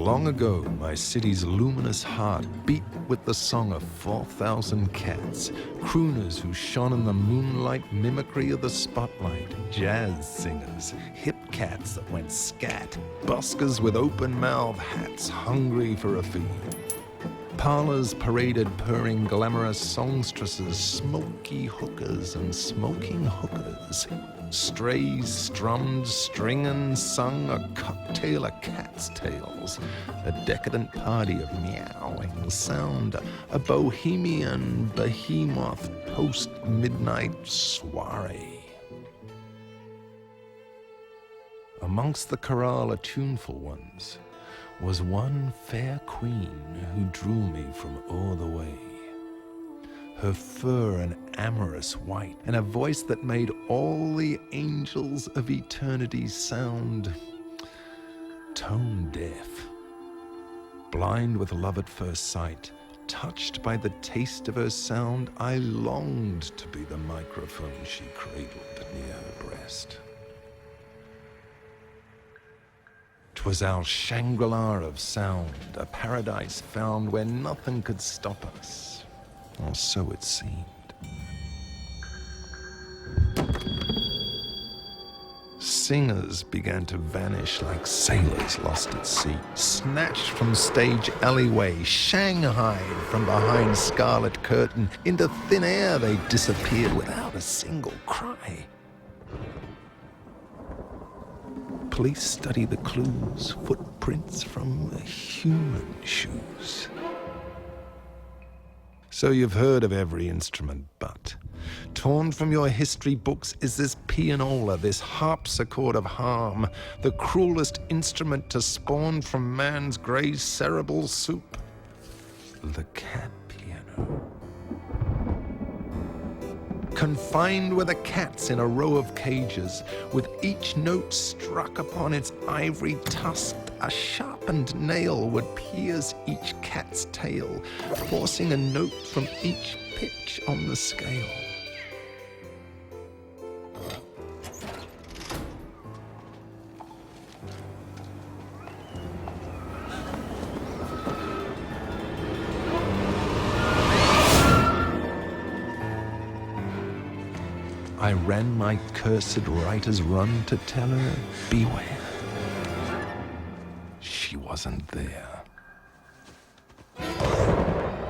Long ago, my city's luminous heart beat with the song of 4,000 cats, crooners who shone in the moonlight mimicry of the spotlight, jazz singers, hip cats that went scat, buskers with open-mouthed hats hungry for a fee. Parlors paraded purring glamorous songstresses, smoky hookers and smoking hookers. Strays strummed, stringing, sung a cocktail of cat's tails. A decadent party of meowing sound, a bohemian behemoth post-midnight soiree. Amongst the chorale of tuneful ones was one fair queen who drew me from o'er the way. Her fur an amorous white, and a voice that made all the angels of eternity sound tone deaf. Blind with love at first sight, touched by the taste of her sound, I longed to be the microphone she cradled near her breast. 'Twas our Shangri-La of sound, a paradise found where nothing could stop us. Or so it seemed. Singers began to vanish like sailors lost at sea, snatched from stage alleyway, shanghaied from behind scarlet curtain. Into thin air they disappeared without a single cry. Police study the clues, footprints from human shoes. So you've heard of every instrument, but torn from your history books is this pianola, this harpsichord of harm, the cruelest instrument to spawn from man's grey cerebral soup, the cat piano. Confined were the cats in a row of cages, with each note struck upon its ivory tusk. A sharpened nail would pierce each cat's tail, forcing a note from each pitch on the scale. I ran my cursed writer's run to tell her, beware. She wasn't there.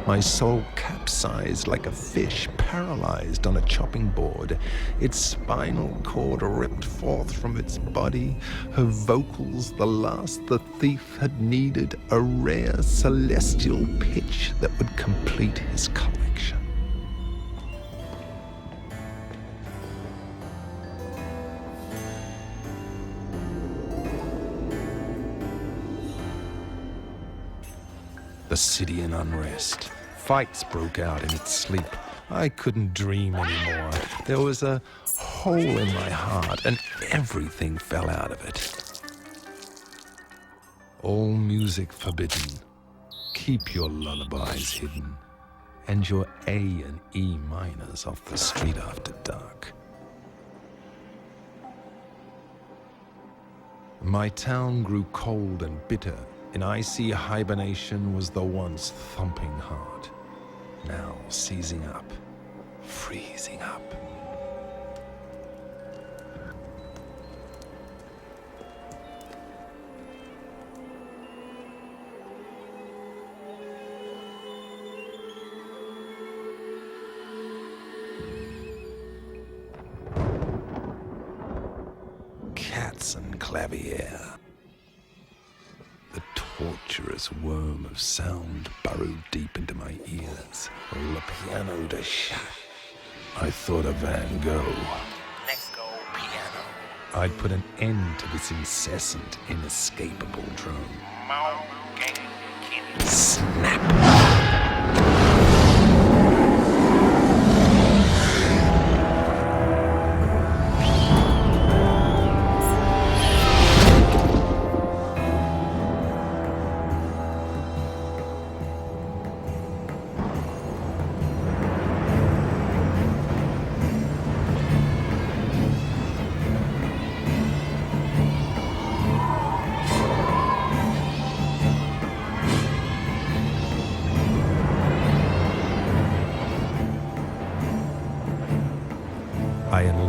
My soul capsized like a fish paralyzed on a chopping board, its spinal cord ripped forth from its body, her vocals the last the thief had needed, a rare celestial pitch that would complete his collection. The city in unrest. Fights broke out in its sleep. I couldn't dream anymore. There was a hole in my heart, and everything fell out of it. All music forbidden. Keep your lullabies hidden, and your A and E minors off the street after dark. My town grew cold and bitter. In icy hibernation was the once thumping heart, now seizing up, freezing up. Cats and clavier. The torturous worm of sound burrowed deep into my ears. Le piano de chat. I thought of Van Gogh. Let's go, piano. I'd put an end to this incessant, inescapable drone. Snap!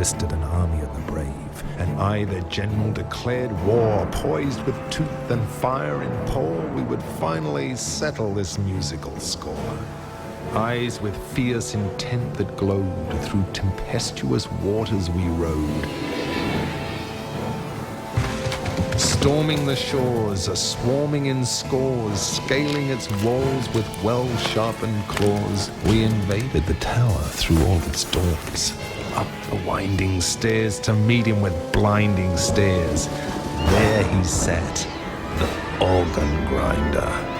enlisted an army of the brave, and I, their general, declared war. Poised with tooth and fire in paw, we would finally settle this musical score. Eyes with fierce intent that glowed, through tempestuous waters we rode. Storming the shores, a-swarming in scores, scaling its walls with well-sharpened claws, we invaded the tower through all its doors, up the winding stairs to meet him with blinding stares. There he sat, the organ grinder.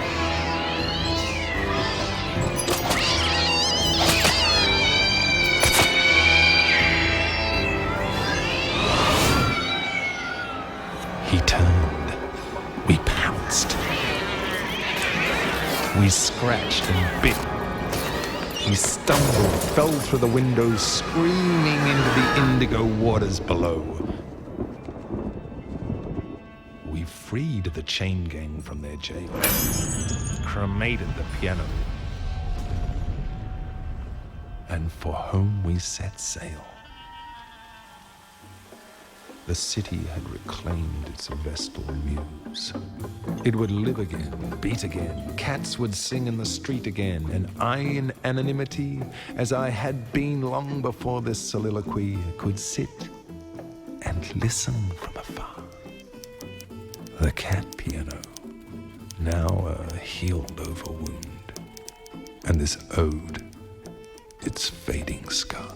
He turned. We pounced. We scratched and bit. He stumbled, fell through the windows, screaming into the indigo waters below. We freed the chain gang from their jail, cremated the piano, and for home we set sail. The city had reclaimed its vestal muse. It would live again, beat again, cats would sing in the street again, and I, in anonymity, as I had been long before this soliloquy, could sit and listen from afar. The cat piano, now a healed-over wound, and this ode, its fading scar.